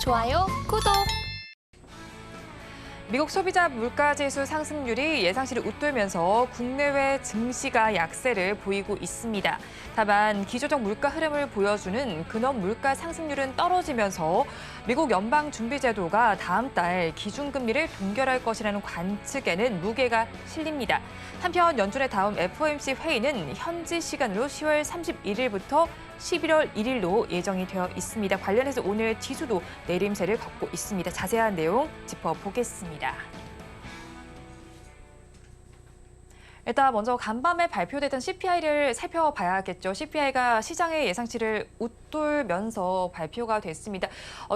좋아요, 구독! 미국 소비자 물가지수 상승률이 예상치를 웃돌면서 국내외 증시가 약세를 보이고 있습니다. 다만 기조적 물가 흐름을 보여주는 근원 물가 상승률은 떨어지면서 미국 연방준비제도가 다음 달 기준금리를 동결할 것이라는 관측에는 무게가 실립니다. 한편 연준의 다음 FOMC 회의는 현지 시간으로 10월 31일부터 11월 1일로 예정이 되어 있습니다. 관련해서 오늘 지수도 내림세를 걷고 있습니다. 자세한 내용 짚어보겠습니다. 일단 먼저 간밤에 발표됐던 CPI를 살펴봐야겠죠. CPI가 시장의 예상치를 웃돌면서 발표가 됐습니다.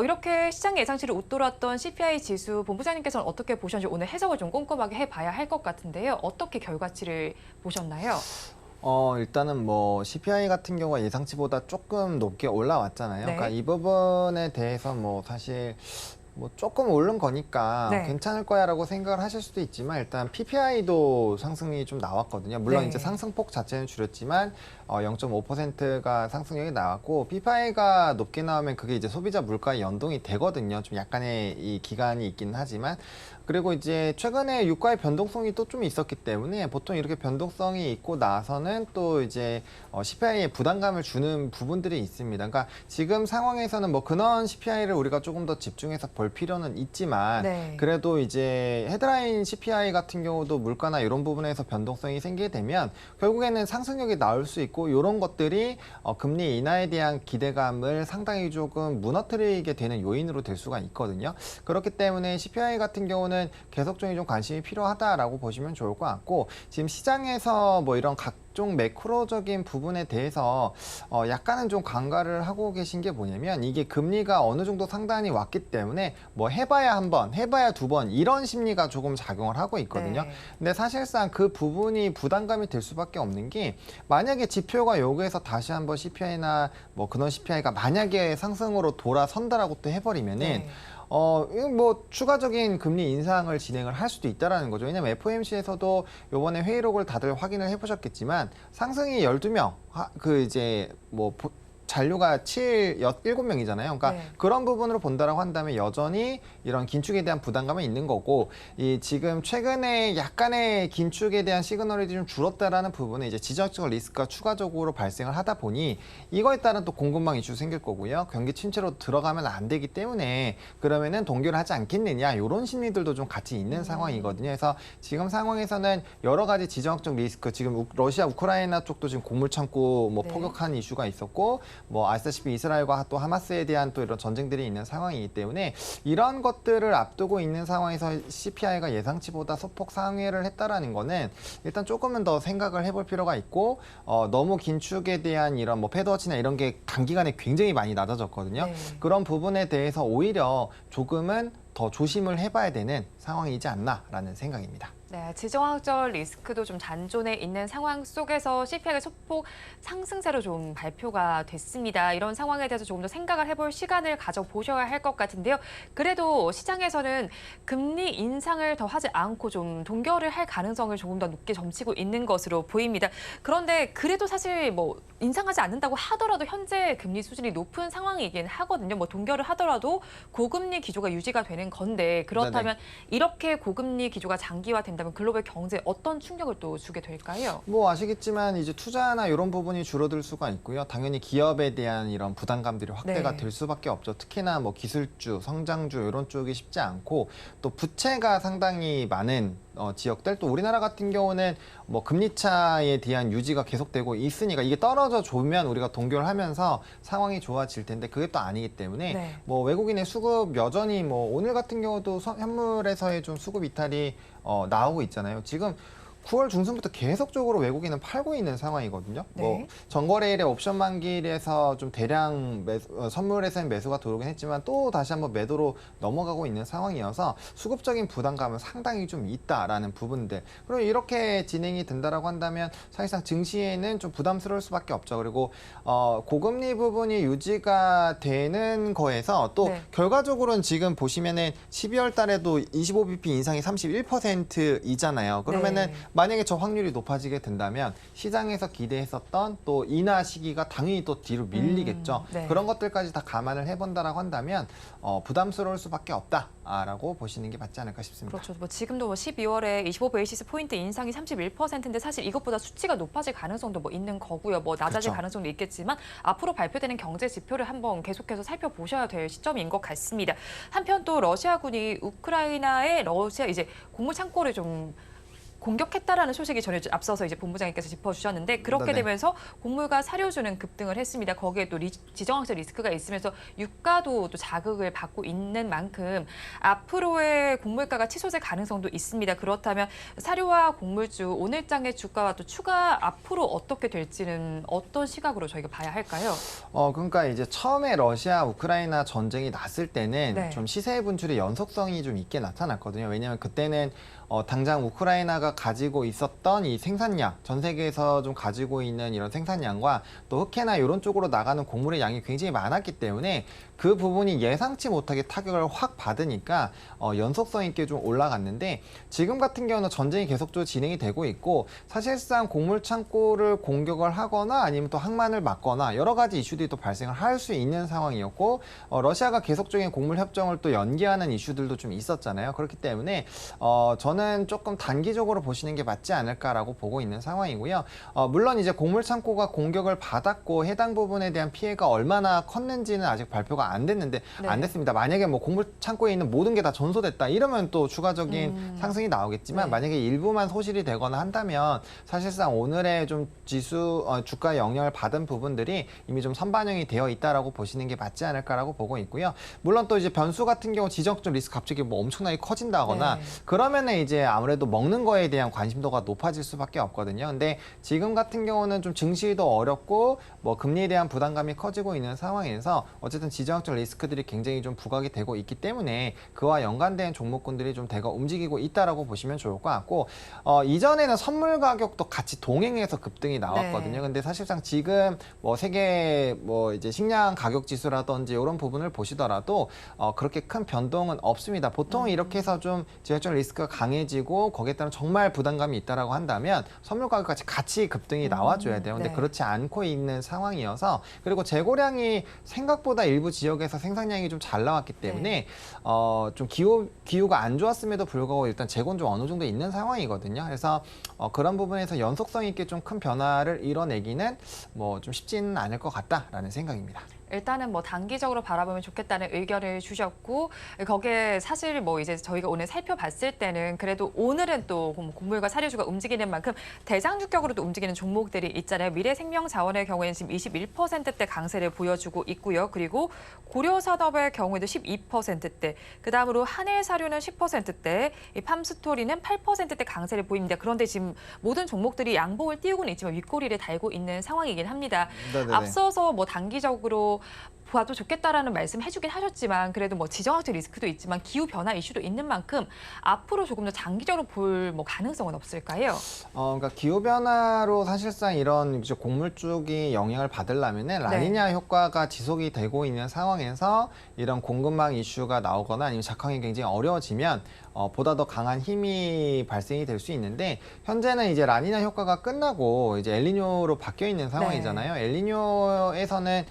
이렇게 시장의 예상치를 웃돌았던 CPI 지수 본부장님께서는 어떻게 보셨는지 오늘 해석을 좀 꼼꼼하게 해봐야 할 것 같은데요. 어떻게 결과치를 보셨나요? 일단은 뭐 CPI 같은 경우가 예상치보다 조금 높게 올라왔잖아요. 네. 그러니까 이 부분에 대해서 뭐 사실 뭐 조금 오른 거니까 네. 괜찮을 거야라고 생각을 하실 수도 있지만 일단 PPI도 상승이 좀 나왔거든요. 물론 네. 이제 상승폭 자체는 줄였지만 0.5%가 상승률이 나왔고 PPI가 높게 나오면 그게 이제 소비자 물가에 연동이 되거든요. 좀 약간의 이 기간이 있긴 하지만 그리고 이제 최근에 유가의 변동성이 또 좀 있었기 때문에 보통 이렇게 변동성이 있고 나서는 또 이제 CPI에 부담감을 주는 부분들이 있습니다. 그러니까 지금 상황에서는 뭐 근원 CPI를 우리가 조금 더 집중해서 볼 필요는 있지만 네. 그래도 이제 헤드라인 CPI 같은 경우도 물가나 이런 부분에서 변동성이 생기게 되면 결국에는 상승력이 나올 수 있고 이런 것들이 금리 인하에 대한 기대감을 상당히 조금 무너뜨리게 되는 요인으로 될 수가 있거든요. 그렇기 때문에 CPI 같은 경우는 계속적인 좀 관심이 필요하다라고 보시면 좋을 것 같고 지금 시장에서 뭐 이런 각종 매크로적인 부분에 대해서 약간은 좀 간과를 하고 계신 게 뭐냐면 이게 금리가 어느 정도 상단이 왔기 때문에 뭐 해봐야 한 번, 해봐야 두 번 이런 심리가 조금 작용을 하고 있거든요. 네. 근데 사실상 그 부분이 부담감이 될 수밖에 없는 게 만약에 지표가 여기에서 다시 한번 CPI나 뭐 근원 CPI가 만약에 상승으로 돌아선다라고 또 해버리면은 네. 뭐 추가적인 금리 인상을 진행을 할 수도 있다라는 거죠. 왜냐면 FOMC에서도 요번에 회의록을 다들 확인을 해보셨겠지만 상승이 12명, 이제 뭐 잔류가 7명이잖아요. 그러니까 네. 그런 부분으로 본다라고 한다면 여전히 이런 긴축에 대한 부담감은 있는 거고 이 지금 최근에 약간의 긴축에 대한 시그널이 좀 줄었다라는 부분에 이제 지정학적 리스크가 추가적으로 발생을 하다 보니 이거에 따른 또 공급망 이슈 생길 거고요. 경기 침체로 들어가면 안 되기 때문에 그러면은 동결을 하지 않겠느냐 이런 심리들도 좀 같이 있는 상황이거든요. 그래서 지금 상황에서는 여러 가지 지정학적 리스크 지금 러시아 우크라이나 쪽도 지금 곡물 창고 뭐 네. 포격한 이슈가 있었고 뭐 아시다시피 이스라엘과 또 하마스에 대한 또 이런 전쟁들이 있는 상황이기 때문에 이런 것들을 앞두고 있는 상황에서 CPI가 예상치보다 소폭 상회를 했다라는 거는 일단 조금은 더 생각을 해볼 필요가 있고 너무 긴축에 대한 이런 뭐 패드워치나 이런 게 단기간에 굉장히 많이 낮아졌거든요. 네. 그런 부분에 대해서 오히려 조금은 더 조심을 해봐야 되는 상황이지 않나라는 생각입니다. 네, 지정학적 리스크도 좀 잔존해 있는 상황 속에서 CPI가 소폭 상승세로 좀 발표가 됐습니다. 이런 상황에 대해서 조금 더 생각을 해볼 시간을 가져보셔야 할 것 같은데요. 그래도 시장에서는 금리 인상을 더 하지 않고 좀 동결을 할 가능성을 조금 더 높게 점치고 있는 것으로 보입니다. 그런데 그래도 사실 뭐 인상하지 않는다고 하더라도 현재 금리 수준이 높은 상황이긴 하거든요. 뭐 동결을 하더라도 고금리 기조가 유지가 되는 건데 그렇다면 네네. 이렇게 고금리 기조가 장기화된다면 글로벌 경제에 어떤 충격을 또 주게 될까요? 뭐 아시겠지만 이제 투자나 이런 부분이 줄어들 수가 있고요. 당연히 기업에 대한 이런 부담감들이 확대가 네. 될 수밖에 없죠. 특히나 뭐 기술주, 성장주 이런 쪽이 쉽지 않고 또 부채가 상당히 많은 지역들 또 우리나라 같은 경우는 뭐 금리 차에 대한 유지가 계속되고 있으니까 이게 떨어져 조면 우리가 동결하면서 상황이 좋아질 텐데 그게 또 아니기 때문에 네. 뭐 외국인의 수급 여전히 뭐 오늘 같은 경우도 현물에서의 좀 수급 이탈이 나오고 있잖아요. 지금 9월 중순부터 계속적으로 외국인은 팔고 있는 상황이거든요. 네. 뭐 전거래일에 옵션 만기일에서 좀 대량 선물에서는 매수가 들어오긴 했지만 또 다시 한번 매도로 넘어가고 있는 상황이어서 수급적인 부담감은 상당히 좀 있다라는 부분들. 그리고 이렇게 진행이 된다라고 한다면 사실상 증시에는 좀 부담스러울 수밖에 없죠. 그리고 고금리 부분이 유지가 되는 거에서 또 네. 결과적으로는 지금 보시면은 12월 달에도 25bp 인상이 31%이잖아요. 그러면은 네. 만약에 저 확률이 높아지게 된다면 시장에서 기대했었던 또 인하 시기가 당연히 또 뒤로 밀리겠죠. 네. 그런 것들까지 다 감안을 해본다라고 한다면 부담스러울 수밖에 없다라고 보시는 게 맞지 않을까 싶습니다. 그렇죠. 뭐 지금도 뭐 12월에 25 베이시스 포인트 인상이 31%인데 사실 이것보다 수치가 높아질 가능성도 뭐 있는 거고요. 뭐 낮아질 그렇죠. 가능성도 있겠지만 앞으로 발표되는 경제 지표를 한번 계속해서 살펴보셔야 될 시점인 것 같습니다. 한편 또 러시아군이 우크라이나의 러시아 이제 곡물 창고를 좀 공격했다라는 소식이 전해져 앞서서 이제 본부장님께서 짚어주셨는데 그렇게 네네. 되면서 곡물과 사료주는 급등을 했습니다. 거기에 또 지정학적 리스크가 있으면서 유가도 또 자극을 받고 있는 만큼 앞으로의 곡물가가 치솟을 가능성도 있습니다. 그렇다면 사료와 곡물주 오늘장의 주가와 또 추가 앞으로 어떻게 될지는 어떤 시각으로 저희가 봐야 할까요? 그러니까 이제 처음에 러시아 우크라이나 전쟁이 났을 때는 네. 좀 시세 분출의 연속성이 좀 있게 나타났거든요. 왜냐하면 그때는 당장 우크라이나가 가지고 있었던 이 생산량, 전 세계에서 좀 가지고 있는 이런 생산량과 또 흑해나 이런 쪽으로 나가는 곡물의 양이 굉장히 많았기 때문에 그 부분이 예상치 못하게 타격을 확 받으니까 연속성 있게 좀 올라갔는데 지금 같은 경우는 전쟁이 계속적으로 진행이 되고 있고 사실상 곡물 창고를 공격을 하거나 아니면 또 항만을 막거나 여러 가지 이슈들이 또 발생을 할 수 있는 상황이었고 러시아가 계속적인 곡물 협정을 또 연기하는 이슈들도 좀 있었잖아요. 그렇기 때문에 저는 조금 단기적으로 보시는 게 맞지 않을까라고 보고 있는 상황이고요. 물론 이제 곡물 창고가 공격을 받았고 해당 부분에 대한 피해가 얼마나 컸는지는 아직 발표가 안 됐는데 네. 안 됐습니다. 만약에 뭐 곡물 창고에 있는 모든 게 다 전소됐다 이러면 또 추가적인 상승이 나오겠지만 네. 만약에 일부만 소실이 되거나 한다면 사실상 오늘의 좀 지수 주가에 영향을 받은 부분들이 이미 좀 선반영이 되어 있다라고 보시는 게 맞지 않을까라고 보고 있고요. 물론 또 이제 변수 같은 경우 지정학적 리스크 갑자기 뭐 엄청나게 커진다거나 네. 그러면은 이제 아무래도 먹는 거에 대한 관심도가 높아질 수밖에 없거든요. 근데 지금 같은 경우는 좀 증시도 어렵고 뭐 금리에 대한 부담감이 커지고 있는 상황에서 어쨌든 지정학적 리스크들이 굉장히 좀 부각이 되고 있기 때문에 그와 연관된 종목군들이 좀 대거 움직이고 있다라고 보시면 좋을 것 같고 이전에는 선물 가격도 같이 동행해서 급등이 나왔거든요. 네. 근데 사실상 지금 뭐 세계 뭐 이제 식량 가격 지수라든지 이런 부분을 보시더라도 그렇게 큰 변동은 없습니다. 보통 이렇게 해서 좀 지정학적 리스크가 강해지고 거기에 따른 정말 부담감이 있다라고 한다면 선물 가격까지 같이 급등이 나와줘야 돼요. 근데 네. 그렇지 않고 있는 상황이어서 그리고 재고량이 생각보다 일부 지역에서 생산량이 좀 잘 나왔기 때문에 좀 기후가 안 좋았음에도 불구하고 일단 재고는 좀 어느 정도 있는 상황이거든요. 그래서 그런 부분에서 연속성 있게 좀 큰 변화를 이뤄내기는 뭐 좀 쉽지는 않을 것 같다라는 생각입니다. 일단은 뭐 단기적으로 바라보면 좋겠다는 의견을 주셨고 거기에 사실 뭐 이제 저희가 오늘 살펴봤을 때는 그래도 오늘은 또 곡물과 사료주가 움직이는 만큼 대장주격으로도 움직이는 종목들이 있잖아요. 미래생명자원의 경우에는 지금 21%대 강세를 보여주고 있고요. 그리고 고려산업의 경우에도 12%대, 그다음으로 한일사료는 10%대, 이 팜스토리는 8%대 강세를 보입니다. 그런데 지금 모든 종목들이 양봉을 띄우고는 있지만 윗꼬리를 달고 있는 상황이긴 합니다. 네네네. 앞서서 뭐 단기적으로 봐도 좋겠다라는 말씀 해주긴 하셨지만 그래도 뭐 지정학적 리스크도 있지만 기후 변화 이슈도 있는 만큼 앞으로 조금 더 장기적으로 볼 뭐 가능성은 없을까요? 그러니까 기후 변화로 사실상 이런 이제 곡물 쪽이 영향을 받으려면은 라니냐 효과가 지속이 되고 있는 상황에서 이런 공급망 이슈가 나오거나 아니면 작황이 굉장히 어려워지면 보다 더 강한 힘이 발생이 될 수 있는데 현재는 이제 라니냐 효과가 끝나고 이제 엘니뇨로 바뀌어 있는 상황이잖아요. 엘니뇨에서는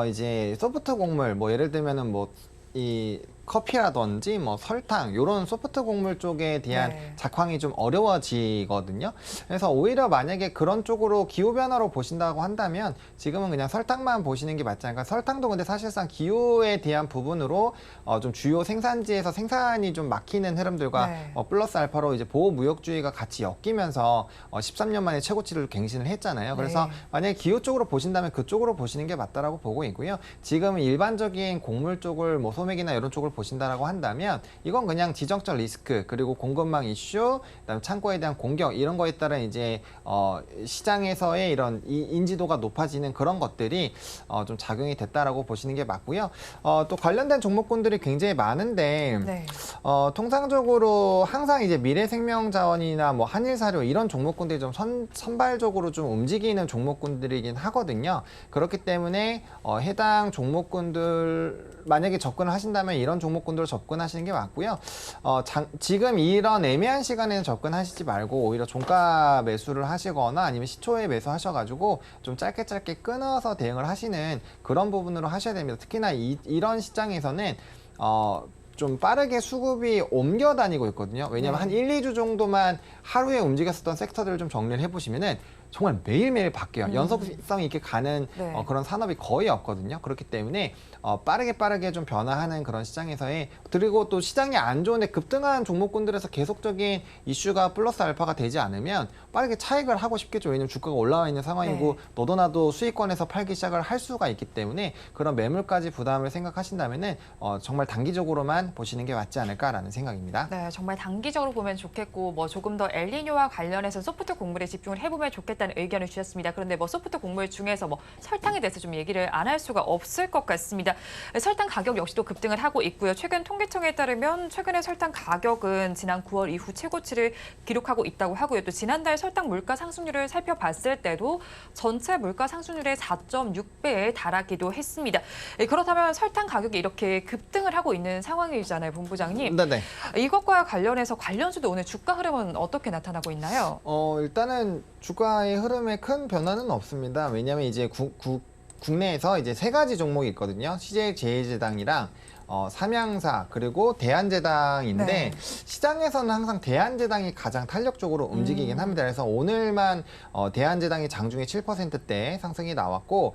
이제 소프트 곡물 뭐 예를 들면은 뭐 이 커피라든지 뭐 설탕 이런 소프트 곡물 쪽에 대한 네. 작황이 좀 어려워지거든요. 그래서 오히려 만약에 그런 쪽으로 기후 변화로 보신다고 한다면 지금은 그냥 설탕만 보시는 게 맞지 않을까. 설탕도 근데 사실상 기후에 대한 부분으로 좀 주요 생산지에서 생산이 좀 막히는 흐름들과 네. 플러스 알파로 이제 보호 무역주의가 같이 엮이면서 13년 만에 최고치를 갱신을 했잖아요. 그래서 네. 만약에 기후 쪽으로 보신다면 그쪽으로 보시는 게 맞다라고 보고 있고요. 지금 일반적인 곡물 쪽을 뭐 소맥이나 이런 쪽을 보신다라고 한다면 이건 그냥 지정적 리스크 그리고 공급망 이슈, 그다음에 창고에 대한 공격 이런 거에 따른 이제 시장에서의 이런 인지도가 높아지는 그런 것들이 좀 작용이 됐다라고 보시는 게 맞고요. 또 관련된 종목군들이 굉장히 많은데 네. 통상적으로 항상 이제 미래생명자원이나 뭐 한일사료 이런 종목군들이 좀 선발적으로 좀 움직이는 종목군들이긴 하거든요. 그렇기 때문에 해당 종목군들 만약에 접근을 하신다면 이런 종목군들로 접근하시는 게 맞고요. 지금 이런 애매한 시간에는 접근하시지 말고 오히려 종가 매수를 하시거나 아니면 시초에 매수하셔가지고 좀 짧게 끊어서 대응을 하시는 그런 부분으로 하셔야 됩니다. 특히나 이런 시장에서는 좀 빠르게 수급이 옮겨 다니고 있거든요. 왜냐하면 한 1, 2주 정도만 하루에 움직였었던 섹터들을 좀 정리를 해보시면은 정말 매일매일 바뀌어요. 연속성 있게 가는 네. 그런 산업이 거의 없거든요. 그렇기 때문에 빠르게 좀 변화하는 그런 시장에서의, 그리고 또 시장이 안 좋은데 급등한 종목군들에서 계속적인 이슈가 플러스 알파가 되지 않으면 빠르게 차익을 하고 싶겠죠. 왜냐면 주가가 올라와 있는 상황이고 네. 너도 나도 수익권에서 팔기 시작을 할 수가 있기 때문에 그런 매물까지 부담을 생각하신다면은 정말 단기적으로만 보시는 게 맞지 않을까라는 생각입니다. 네, 정말 단기적으로 보면 좋겠고 뭐 조금 더 엘니뇨와 관련해서 소프트 곡물에 집중을 해보면 좋겠다는 의견을 주셨습니다. 그런데 뭐 소프트 곡물 중에서 뭐 설탕에 대해서 좀 얘기를 안 할 수가 없을 것 같습니다. 설탕 가격 역시도 급등을 하고 있고요. 최근 통계청에 따르면 최근에 설탕 가격은 지난 9월 이후 최고치를 기록하고 있다고 하고요. 또 지난달 설탕 물가 상승률을 살펴봤을 때도 전체 물가 상승률의 4.6배에 달하기도 했습니다. 그렇다면 설탕 가격이 이렇게 급등을 하고 있는 상황이잖아요, 본부장님. 네네. 이것과 관련해서 관련주도 오늘 주가 흐름은 어떻게 나타나고 있나요? 일단은 주가의 흐름에 큰 변화는 없습니다. 왜냐하면 이제 국내에서 이제 세 가지 종목이 있거든요. CJ제일제당이랑 삼양사 그리고 대한제당인데 네. 시장에서는 항상 대한제당이 가장 탄력적으로 움직이긴 합니다. 그래서 오늘만 대한제당이 장중에 7%대 상승이 나왔고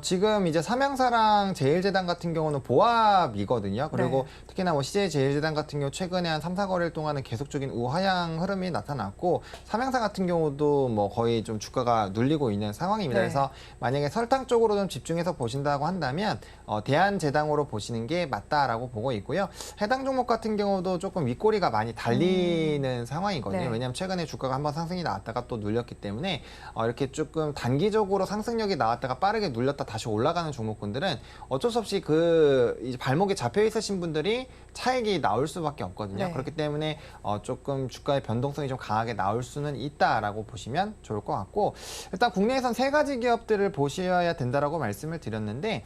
지금 이제 삼양사랑 제일제당 같은 경우는 보합이거든요. 그리고 네. 특히나 뭐 CJ제일제당 같은 경우 최근에 한 3, 4거래일 동안은 계속적인 우하향 흐름이 나타났고 삼양사 같은 경우도 뭐 거의 좀 주가가 눌리고 있는 상황입니다. 네. 그래서 만약에 설탕 쪽으로 좀 집중해서 보신다고 한다면 대한제당으로 보시는 게 맞다라고 보고 있고요. 해당 종목 같은 경우도 조금 윗꼬리가 많이 달리는 상황이거든요. 네. 왜냐하면 최근에 주가가 한번 상승이 나왔다가 또 눌렸기 때문에 이렇게 조금 단기적으로 상승력이 나왔다가 빠르게 눌렸다 다시 올라가는 종목군들은 어쩔 수 없이 이제 발목에 잡혀 있으신 분들이 차익이 나올 수밖에 없거든요. 네. 그렇기 때문에 조금 주가의 변동성이 좀 강하게 나올 수는 있다라고 보시면 좋을 것 같고, 일단 국내에선 세 가지 기업들을 보셔야 된다라고 말씀을 드렸는데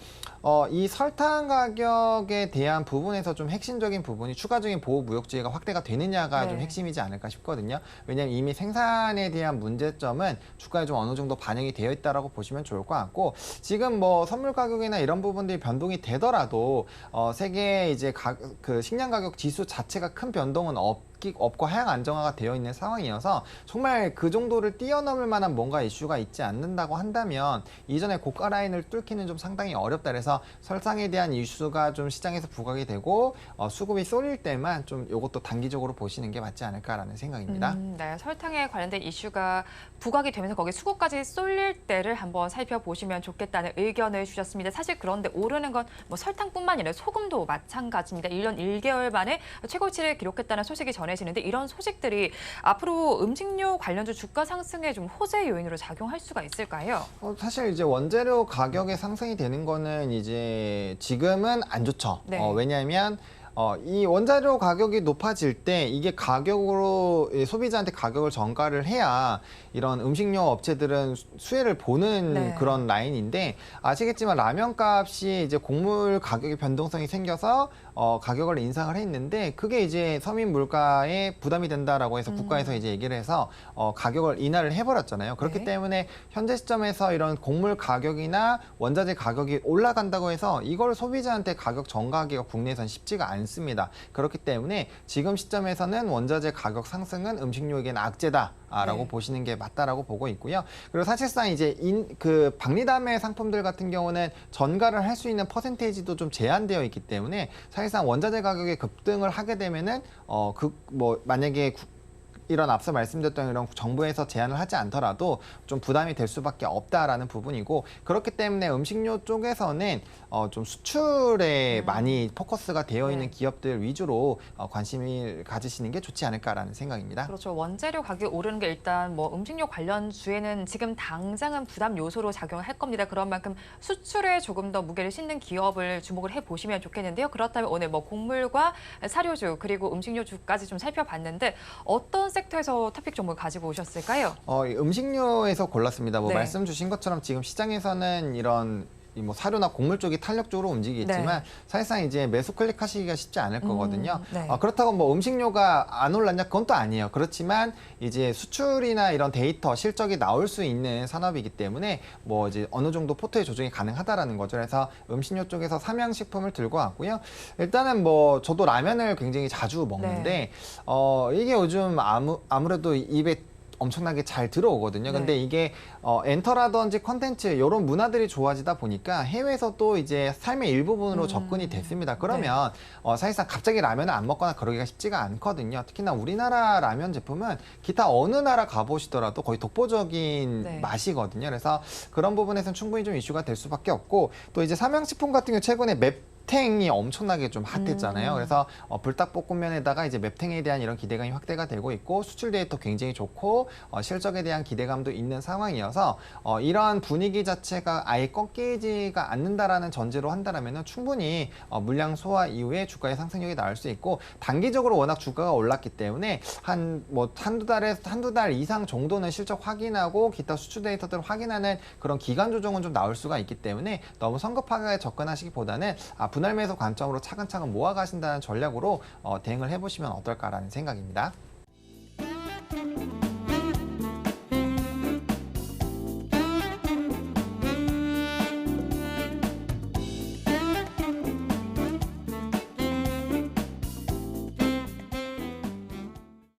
이 설탕 가격에 대한 부분에서 좀 핵심적인 부분이 추가적인 보호무역지회가 확대가 되느냐가 네. 좀 핵심이지 않을까 싶거든요. 왜냐하면 이미 생산에 대한 문제점은 주가에 좀 어느 정도 반영이 되어 있다라고 보시면 좋을 것 같고, 지금 뭐 선물 가격이나 이런 부분들이 변동이 되더라도 세계 이제 그 식량 가격 지수 자체가 큰 변동은 없고 하향 안정화가 되어 있는 상황이어서 정말 그 정도를 뛰어넘을 만한 뭔가 이슈가 있지 않는다고 한다면 이전에 고가 라인을 뚫기는 좀 상당히 어렵다. 그래서 설탕에 대한 이슈가 좀 시장에서 부각이 되고 수급이 쏠릴 때만 좀 이것도 단기적으로 보시는 게 맞지 않을까라는 생각입니다. 네, 설탕에 관련된 이슈가 부각이 되면서 거기에 수급까지 쏠릴 때를 한번 살펴보시면 좋겠다는 의견을 주셨습니다. 사실 그런데 오르는 건 뭐 설탕뿐만 아니라 소금도 마찬가지입니다. 1년 1개월 만에 최고치를 기록했다는 소식이 전해지는데 이런 소식들이 앞으로 음식료 관련주 주가 상승에 좀 호재 요인으로 작용할 수가 있을까요? 사실 이제 원재료 가격의 상승이 되는 거는 이제 지금은 안 좋죠. 네. 왜냐하면 이 원자료 가격이 높아질 때 이게 가격으로 소비자한테 가격을 전가를 해야 이런 음식료 업체들은 수혜를 보는 네. 그런 라인인데, 아시겠지만 라면 값이 이제 곡물 가격의 변동성이 생겨서 가격을 인상을 했는데 그게 이제 서민 물가에 부담이 된다라고 해서 국가에서 이제 얘기를 해서 가격을 인하를 해버렸잖아요. 그렇기 네. 때문에 현재 시점에서 이런 곡물 가격이나 원자재 가격이 올라간다고 해서 이걸 소비자한테 가격 전가하기가 국내에선 쉽지가 않습니다. 그렇기 때문에 지금 시점에서는 원자재 가격 상승은 음식료에게는 악재다라고 네. 보시는 게 맞다라고 보고 있고요. 그리고 사실상 이제 박리담의 상품들 같은 경우는 전가를 할 수 있는 퍼센테이지도 좀 제한되어 있기 때문에 사실상 원자재 가격이 급등을 하게 되면은 만약에 이런 앞서 말씀드렸던 이런 정부에서 제한을 하지 않더라도 좀 부담이 될 수밖에 없다라는 부분이고, 그렇기 때문에 음식료 쪽에서는 좀 수출에 많이 포커스가 되어 있는 네. 기업들 위주로 관심을 가지시는 게 좋지 않을까라는 생각입니다. 그렇죠. 원재료 가격이 오르는 게 일단 뭐 음식료 관련주에는 지금 당장은 부담 요소로 작용을 할 겁니다. 그런 만큼 수출에 조금 더 무게를 싣는 기업을 주목을 해보시면 좋겠는데요. 그렇다면 오늘 뭐 곡물과 사료주 그리고 음식료주까지 좀 살펴봤는데 어떤 섹터에서 토픽 종목을 가지고 오셨을까요? 음식료에서 골랐습니다. 네. 말씀 주신 것처럼 지금 시장에서는 이런 뭐 사료나 곡물 쪽이 탄력적으로 움직이겠지만 네. 사실상 이제 매수 클릭하시기가 쉽지 않을 거거든요. 네. 그렇다고 뭐 음식료가 안 올랐냐? 그건 또 아니에요. 그렇지만 이제 수출이나 이런 데이터 실적이 나올 수 있는 산업이기 때문에 뭐 이제 어느 정도 포트의 조정이 가능하다라는 거죠. 그래서 음식료 쪽에서 삼양식품을 들고 왔고요. 일단은 뭐 저도 라면을 굉장히 자주 먹는데 이게 요즘 아무래도 입에 엄청나게 잘 들어오거든요. 근데 네. 이게 엔터라든지 컨텐츠 이런 문화들이 좋아지다 보니까 해외에서 또 이제 삶의 일부분으로 접근이 됐습니다. 그러면 사실상 갑자기 라면을 안 먹거나 그러기가 쉽지가 않거든요. 특히나 우리나라 라면 제품은 기타 어느 나라 가보시더라도 거의 독보적인 네. 맛이거든요. 그래서 그런 부분에서는 충분히 좀 이슈가 될 수밖에 없고 또 이제 삼양식품 같은 경우 최근에 맵탱이 엄청나게 좀 핫했잖아요. 그래서 불닭볶음면에다가 이제 맵탱에 대한 이런 기대감이 확대가 되고 있고 수출 데이터 굉장히 좋고 실적에 대한 기대감도 있는 상황이어서 이러한 분위기 자체가 아예 꺾이지가 않는다라는 전제로 한다라면 충분히 물량 소화 이후에 주가의 상승력이 나올 수 있고 단기적으로 워낙 주가가 올랐기 때문에 한두 달 이상 정도는 실적 확인하고 기타 수출 데이터들을 확인하는 그런 기간 조정은 좀 나올 수가 있기 때문에 너무 성급하게 접근하시기보다는 분할 매수 관점으로 차근차근 모아가신다는 전략으로 대응을 해보시면 어떨까라는 생각입니다.